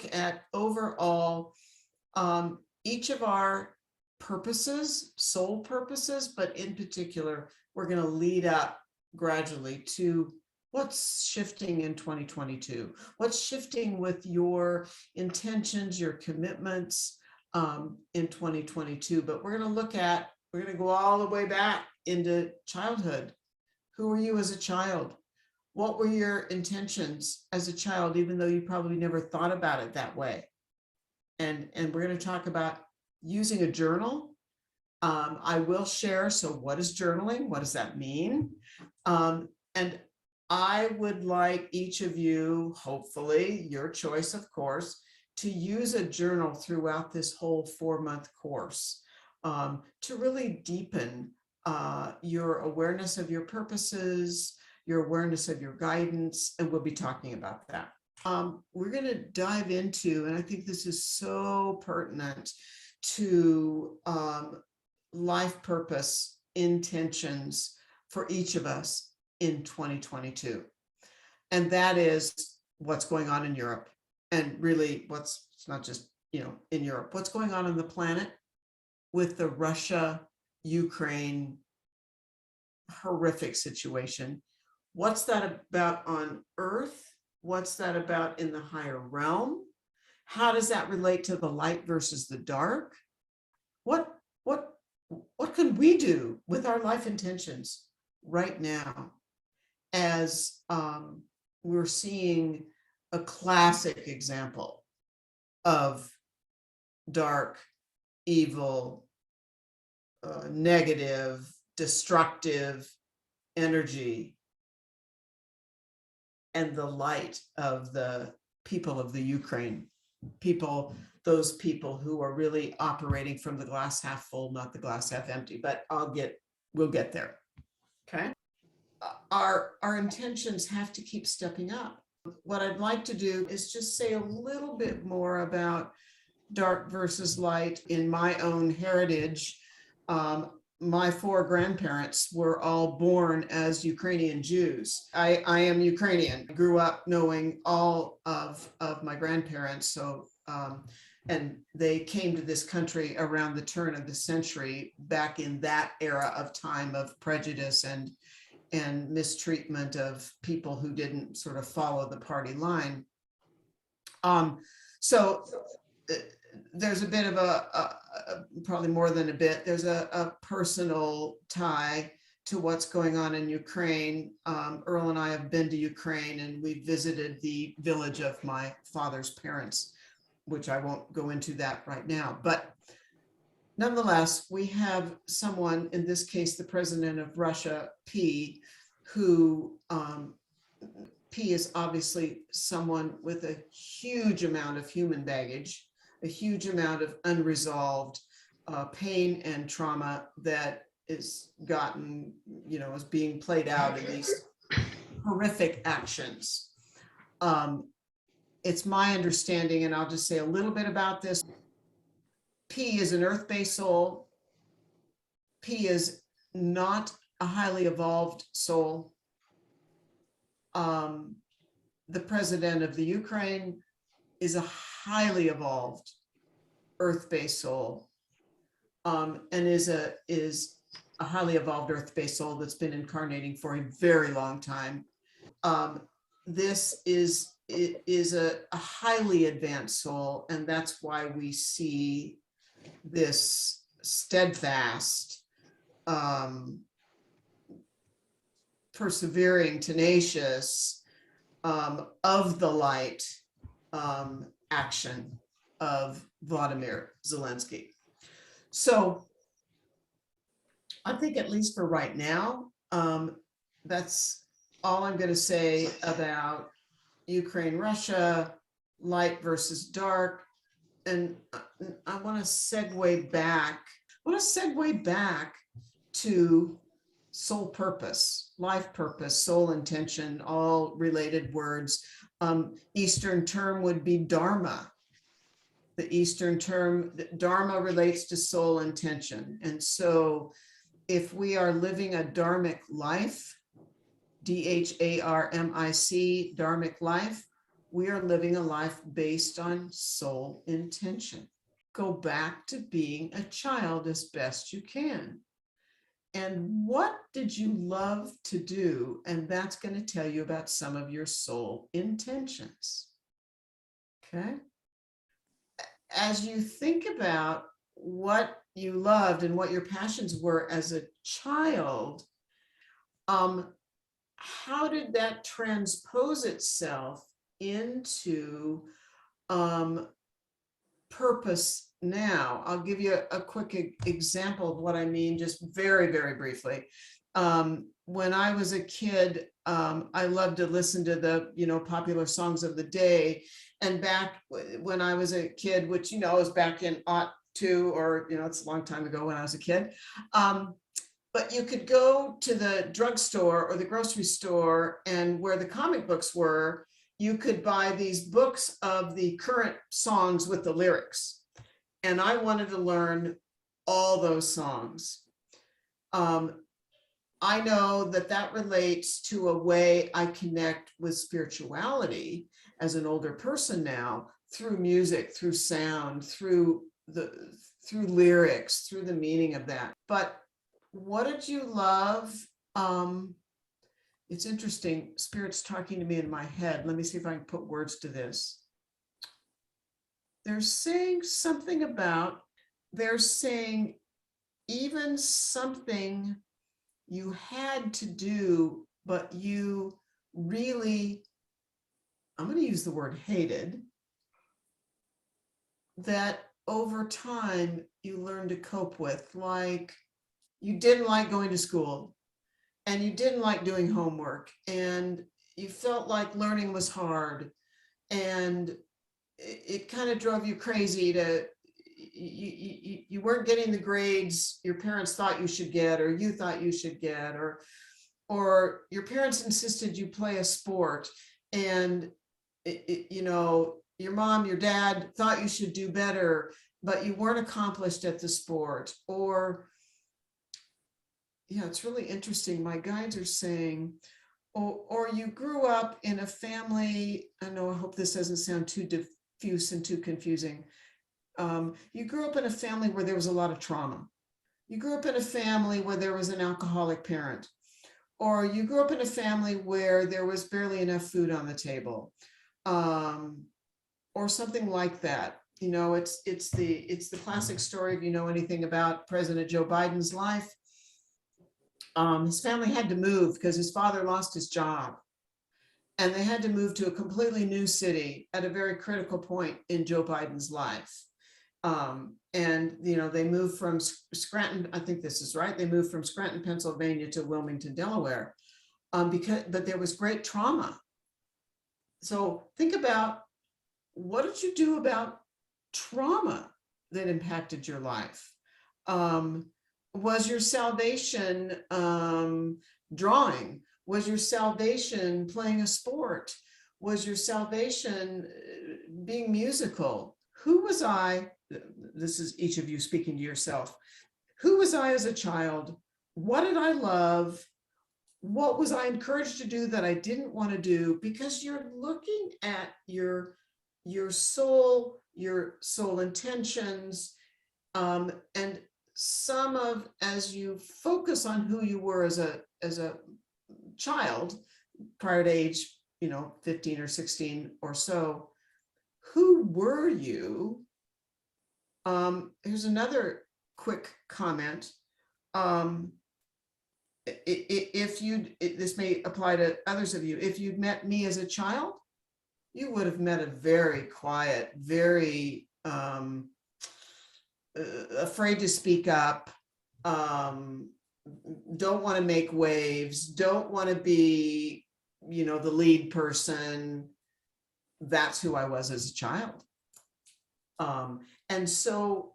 look at overall each of our purposes, soul purposes, but in particular, we're going to lead up gradually to what's shifting in 2022, what's shifting with your intentions, your commitments in 2022. But we're going to go all the way back into childhood. Who were you as a child? What were your intentions as a child, even though you probably never thought about it that way? And we're going to talk about using a journal. I will share, so what is journaling? What does that mean? And I would like each of you, hopefully, your choice, of course, to use a journal throughout this whole 4-month course to really deepen your awareness of your purposes, your awareness of your guidance, and we'll be talking about that. We're going to dive into, and I think this is so pertinent to life purpose intentions for each of us in 2022. And that is what's going on in Europe, and really it's not just, in Europe, what's going on the planet with the Russia-Ukraine horrific situation. What's that about on Earth? What's that about in the higher realm? How does that relate to the light versus the dark? What can we do with our life intentions right now as we're seeing a classic example of dark, evil, negative, destructive energy, and the light of the people of the Ukraine, those people who are really operating from the glass half full, not the glass half empty, but we'll get there. Okay. Our intentions have to keep stepping up. What I'd like to do is just say a little bit more about dark versus light in my own heritage. My 4 grandparents were all born as Ukrainian Jews. I am Ukrainian. I grew up knowing all of my grandparents. So, and they came to this country around the turn of the century, back in that era of time of prejudice and mistreatment of people who didn't sort of follow the party line. So there's a bit of probably more than a bit, there's a personal tie to what's going on in Ukraine. Earl and I have been to Ukraine, and we visited the village of my father's parents, which I won't go into that right now. But nonetheless, we have someone, in this case, the president of Russia, P, who P is obviously someone with a huge amount of human baggage, a huge amount of unresolved pain and trauma that is is being played out in these horrific actions. It's my understanding, and I'll just say a little bit about this. P is an earth-based soul. P is not a highly evolved soul. The president of the Ukraine is a highly evolved earth-based soul, and is a highly evolved earth-based soul that's been incarnating for a very long time. This is a highly advanced soul, and that's why we see this steadfast, persevering, tenacious, of the light action of Vladimir Zelensky. So I think, at least for right now, that's all I'm going to say about Ukraine, Russia, light versus dark. And I want to segue back. To soul purpose, life purpose, soul intention, all related words. Eastern term would be Dharma. The Eastern term, Dharma, relates to soul intention. And so if we are living a dharmic life, DHARMIC, dharmic life, we are living a life based on soul intention. Go back to being a child as best you can. And what did you love to do? And that's going to tell you about some of your soul intentions. Okay. As you think about what you loved and what your passions were as a child, how did that transpose itself into purpose now? I'll give you a quick example of what I mean, just very, very briefly. When I was a kid, I loved to listen to the, popular songs of the day. And back when I was a kid, which, was back in '02, or, it's a long time ago when I was a kid. But you could go to the drugstore or the grocery store, and where the comic books were, you could buy these books of the current songs with the lyrics. And I wanted to learn all those songs. I know that relates to a way I connect with spirituality as an older person now, through music, through sound, through lyrics, through the meaning of that. But what did you love? It's interesting. Spirit's talking to me in my head. Let me see if I can put words to this. They're saying something about, even something you had to do, but you really, I'm going to use the word hated, that over time you learn to cope with. Like, you didn't like going to school, and you didn't like doing homework, and you felt like learning was hard, and it kind of drove you crazy you weren't getting the grades your parents thought you should get, or you thought you should get, or your parents insisted you play a sport, and your mom, your dad thought you should do better, but you weren't accomplished at the sport. Or, yeah, it's really interesting. My guides are saying, or you grew up in a family, I hope this doesn't sound too diffuse and too confusing. You grew up in a family where there was a lot of trauma. You grew up in a family where there was an alcoholic parent, or you grew up in a family where there was barely enough food on the table, or something like that. It's the classic story. If you know anything about President Joe Biden's life, his family had to move because his father lost his job, and they had to move to a completely new city at a very critical point in Joe Biden's life. And they moved from Scranton, I think this is right, they moved from Scranton, Pennsylvania to Wilmington, Delaware, but there was great trauma. So think about, what did you do about trauma that impacted your life? Was your salvation drawing? Was your salvation playing a sport? Was your salvation being musical? Who was I? This is each of you speaking to yourself. Who was I as a child? What did I love? What was I encouraged to do that I didn't want to do? Because you're looking at your soul intentions, and as you focus on who you were as a child prior to age 15 or 16 or so, who were you? Here's another quick comment. This may apply to others of you. If you'd met me as a child, you would have met a very quiet, very afraid to speak up, don't want to make waves, don't want to be, the lead person. That's who I was as a child. And so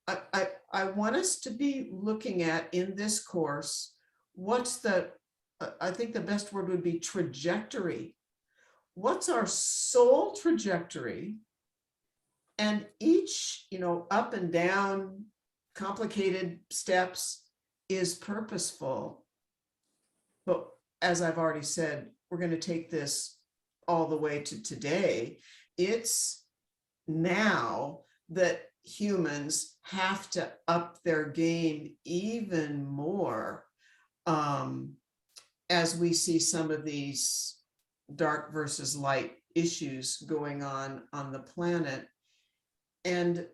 I want us to be looking at, in this course, I think the best word would be trajectory. What's our soul trajectory? And each, up and down, complicated steps is purposeful. But as I've already said, we're going to take this all the way to today. It's now that humans have to up their game even more, as we see some of these dark versus light issues going on the planet. And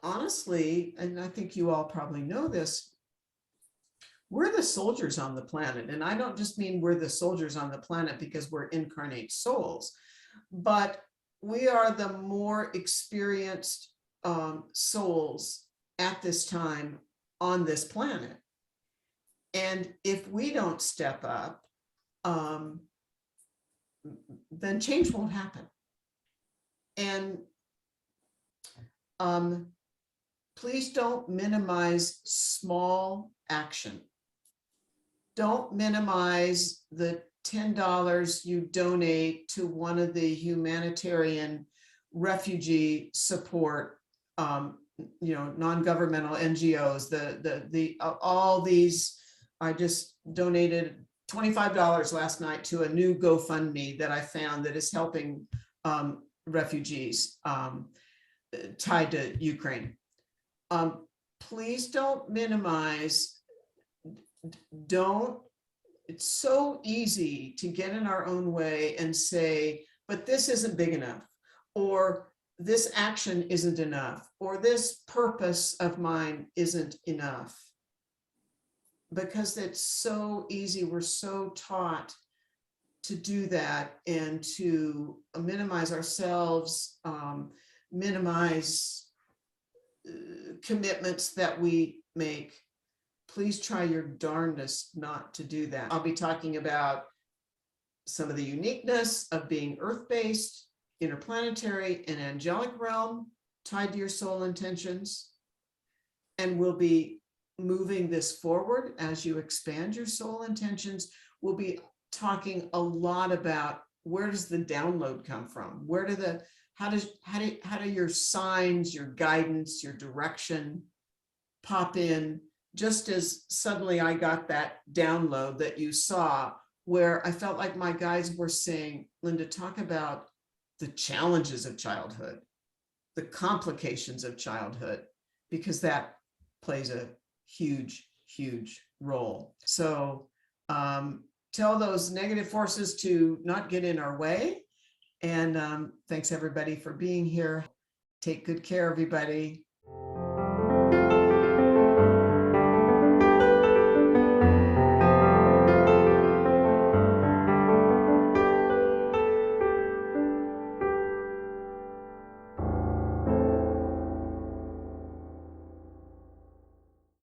honestly, and I think you all probably know this, we're the soldiers on the planet. And I don't just mean we're the soldiers on the planet because we're incarnate souls, but we are the more experienced souls at this time on this planet. And if we don't step up, then change won't happen. And please don't minimize small action. Don't minimize the $10 you donate to one of the humanitarian refugee support, non-governmental NGOs, all these. I just donated $25 last night to a new GoFundMe that I found that is helping refugees tied to Ukraine. Please don't minimize. It's so easy to get in our own way and say, but this isn't big enough, or this action isn't enough, or this purpose of mine isn't enough. Because it's so easy, we're so taught to do that and to minimize ourselves, minimize commitments that we make. Please try your darndest not to do that. I'll be talking about some of the uniqueness of being earth-based, interplanetary, and angelic realm tied to your soul intentions. And we'll be moving this forward as you expand your soul intentions. We'll be talking a lot about where does the download come from? How do your signs, your guidance, your direction pop in? Just as suddenly I got that download that you saw, where I felt like my guides were saying, Linda, talk about the challenges of childhood, the complications of childhood, because that plays a huge, huge role. So tell those negative forces to not get in our way. And thanks everybody for being here. Take good care, everybody.